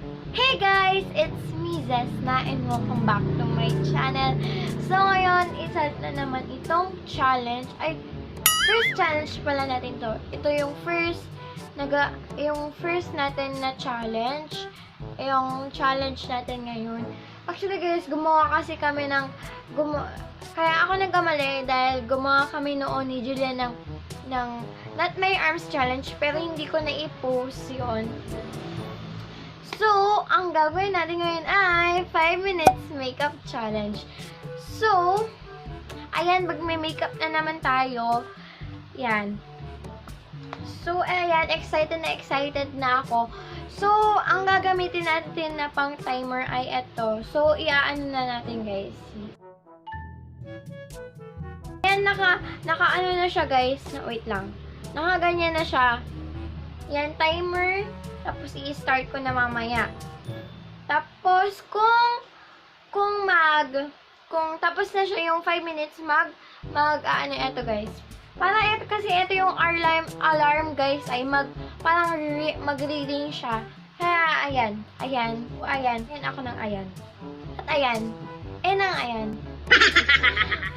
Hey guys! It's me, Zesna, and welcome back to my channel. So ngayon, isa na naman itong challenge. First challenge pala natin to. Ito yung first natin na challenge. Yung challenge natin ngayon. Actually guys, gumawa kasi kami kaya ako nagkamali dahil gumawa kami noon ni Julia ng not my arms challenge, pero hindi ko na i-post yun. So, ang gagawin natin ngayon ay 5 minutes makeup challenge. So, ayan, magme-makeup na naman tayo. Yan. So, ayan, excited na ako. So, ang gagamitin natin na pang timer ay ito. So, iaano na natin, guys. Ayan, naka-ano na siya, guys. Wait lang. Naka-ganyan na siya. Yan, timer. Tapos, i-start ko na mamaya. Tapos, kung tapos na siya yung 5 minutes, ano, eto guys. Parang kasi ito yung alarm guys, ay parang mag-reading siya. Kaya, ayan. Yan ako ng ayan. At ayan. Ayan.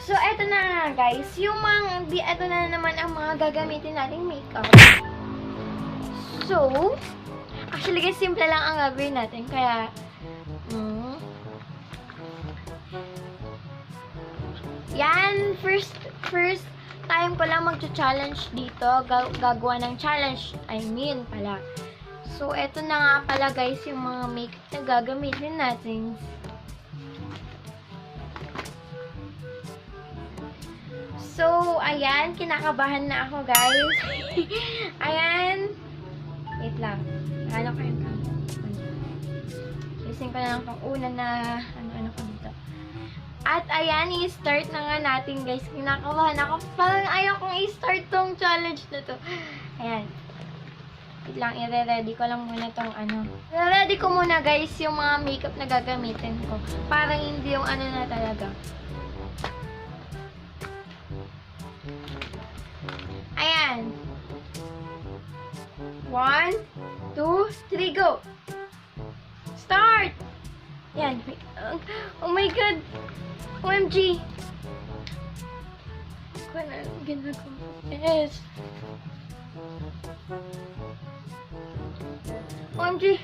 So, eto na guys. Eto na naman ang mga gagamitin nating makeup. So, actually guys, simple lang ang gagawin natin. Kaya, yan, first time ko lang mag-challenge dito. Gagawa ng challenge, pala. So, eto na nga pala guys, yung mga makeup na gagamitin natin. So, ayan, kinakabahan na ako guys. Ayan. Wait lang. Ano ko yung Ising ko na lang itong una na ano ko dito. At ayan, i-start na nga natin guys. Kinakabahan ako. Parang ayaw kong i-start tong challenge na to. Ayan. Wait lang, i-ready ko lang muna tong ano. I-ready ko muna guys yung mga makeup na gagamitin ko. Parang hindi yung ano na talaga. Ayan. 1, 2, 3, go! Start! Yan. Oh my God! OMG! Ko na ginagawa. Yes! OMG!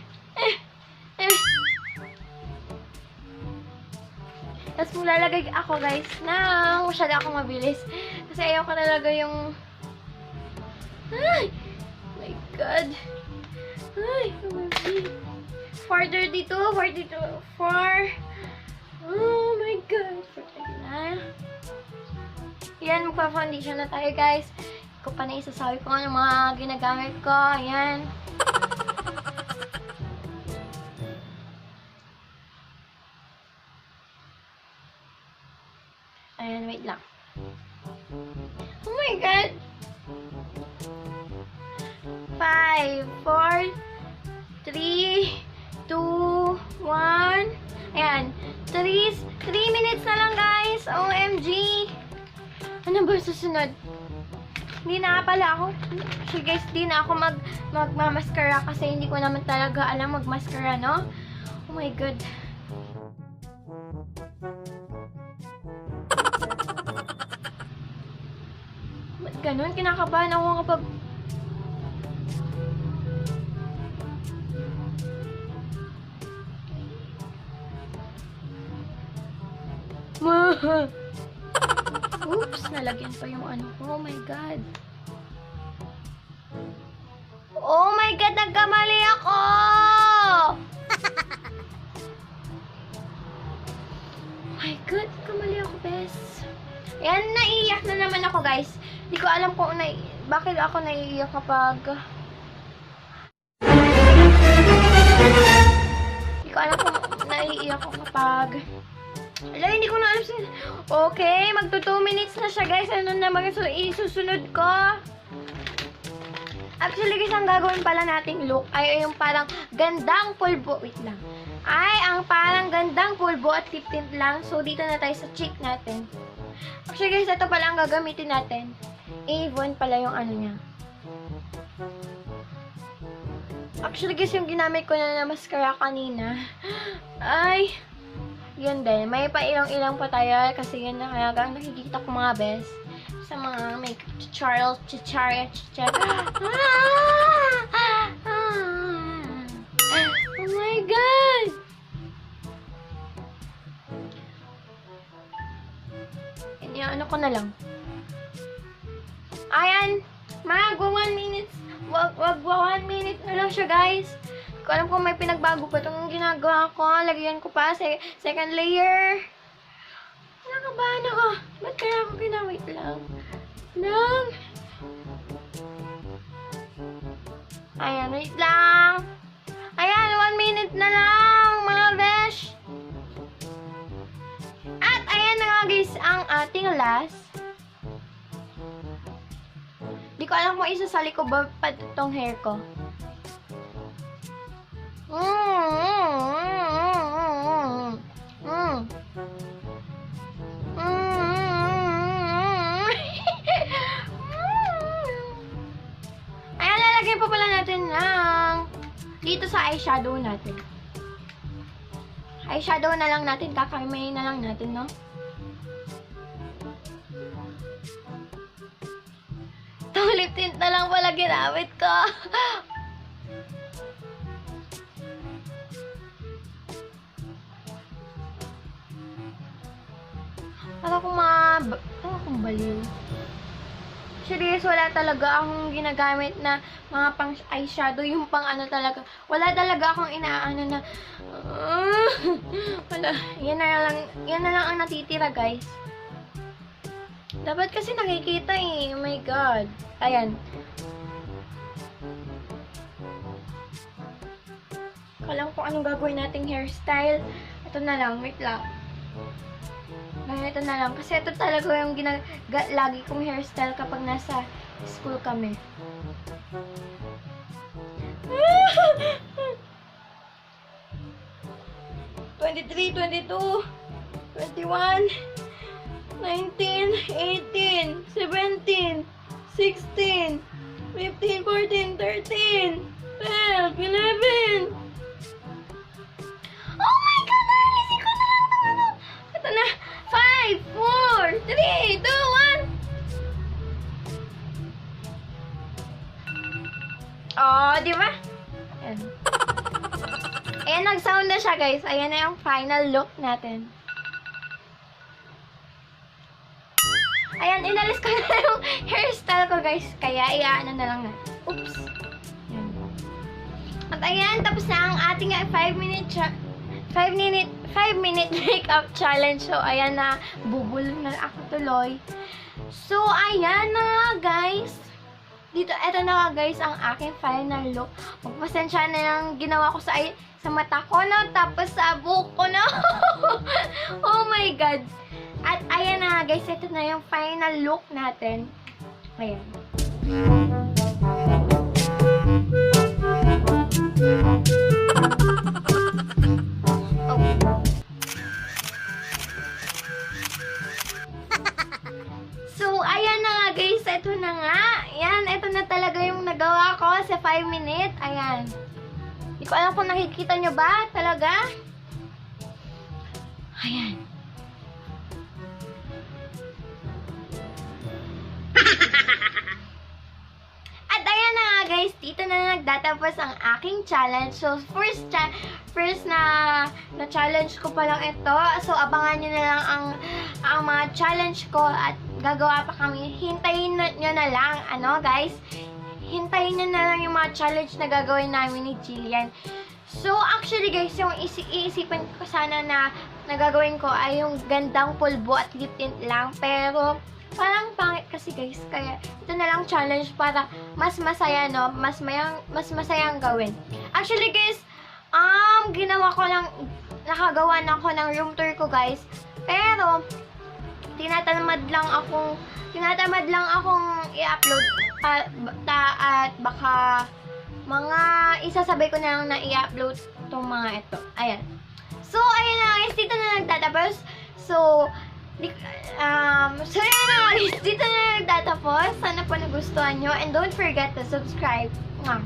Tapos maglalagay ako guys ng masyado ako mabilis. Kasi ayaw ko talaga yung... Ay! My God! Ay! OMG! Farther dito! Oh my God! Yan, magpa-foundation na tayo guys. Hindi ko pa na isasabi ko ano mga ginagamit ko. Ayan. Ayan, wait lang. Oh my God! 5, 4, 3, 2, 1. Ayan. 3 minutes na lang, guys. OMG. Ano ba susunod? Hindi na pala ako. So, guys, hindi na ako magmamaskara kasi hindi ko naman talaga alam magmaskara, no? Oh my God. Ba't ganun? Kinakabahan ako kapag... Oops, nalagyan pa yung ano ko. Oh my God. Oh my God, nagkamali ako! Oh my God, nagkamali ako, bes. Yan, naiiyak na naman ako, guys. Hindi ko alam kung bakit ako naiiyak kapag... Hindi ko alam kung naiiyak ako kapag... Ala, hindi ko na alam sa'yo. Okay, magto 2 minutes na siya, guys. Ano na isusunod ko? Actually, guys, ang gagawin pala nating look ay yung parang gandang pulbo. Wait lang. Ang parang gandang pulbo at tip tint lang. So, dito na tayo sa cheek natin. Actually, guys, ito pala ang gagamitin natin. Avon pala yung ano niya. Actually, guys, yung ginamit ko na mascara kanina, ay, yun din. May pa ilang-ilang pa tayo kasi yun na kaya nakikita ko mga best sa mga makeup tutorials, Oh my God! Ano ko na lang. Ayan, mag 1 minute. Wag 1 minute na lang siya, guys. Hindi ko alam kung may pinagbago pa itong ginagawa ko. Lagyan ko pa second layer. Nakabahan ako. Ba't kaya ako ginawit lang? Ayan, wait lang. Ayan, 1 minute na lang, mga besh. At ayan na nga, guys, ang ating last. Di ko alam kung isasali ko ba pa itong hair ko. Ayan, lalagyan pa pala natin ng dito sa eyeshadow natin. Eyeshadow na lang natin, kakamihin na lang natin, no? Lip tint na lang pala ginamit ko. Para kung baliw. Serious, wala talaga akong ginagamit na mga pang eyeshadow, yung pang ano talaga. Wala talaga akong inaano na wala. Yan na lang ang natitira, guys. Dapat kasi nakikita eh. Oh my God. Ayan. Alam ko anong gagawin nating hairstyle. Ito na lang. Wait lang. Ito na lang. Kasi ito talaga yung lagi kong hairstyle kapag nasa school kami. 23, 22, 21, 19, 18, 17, 16, 15, 14, 13, 12, 11. Oh my God! Nalisin ko na lang ito. Ito na. 5, 4, 3, 2, 1. Oh, di ba? Ayan. Ayan, nag-sound na siya, guys. Ayan na yung final look natin. Ayan, inalis ko na yung hairstyle ko, guys. Kaya, iaano na lang natin. Oops. Ayan. At ayan, tapos na ang ating 5 minute makeup challenge. So, ayan na. Bubulong na ako tuloy. So, ayan na, guys. Dito, eto na nga, guys, ang aking final look. Magpasensya na lang ginawa ko sa mata ko, no? Tapos sa buhok ko, no? Oh my God. At ayan na, guys, ito na yung final look natin. Ayan. Oh. So, ayan na nga, guys. Ito na nga. Ayan, ito na talaga yung nagawa ko sa 5 minutes. Ayan. Hindi ko alam kung nakikita nyo ba talaga. Ayan. At ayan na nga, guys, dito na nagtatapos ang aking challenge. So, first na challenge ko pa lang ito. So, abangan nyo na lang ang mga challenge ko at gagawa pa kami. Hintayin nyo na lang, guys. Hintayin nyo na lang yung mga challenge na gagawin namin ni Jillian. So, actually, guys, yung iisipan ko sana na gagawin ko ay yung gandang pulbo at lip tint lang. Pero, parang pangit kasi, guys. Kaya, ito na lang challenge para mas masaya, no? Mas masayang gawin. Actually, guys, nakagawa na ako ng room tour ko, guys. Pero, tinatamad lang akong i-upload at baka isasabay ko na lang na i-upload itong mga ito. Ayan. So, ayun na guys, dito na nagtatapos. So, yun na guys, dito na nagtatapos. Sana po nagustuhan nyo. And don't forget to subscribe. Mwah.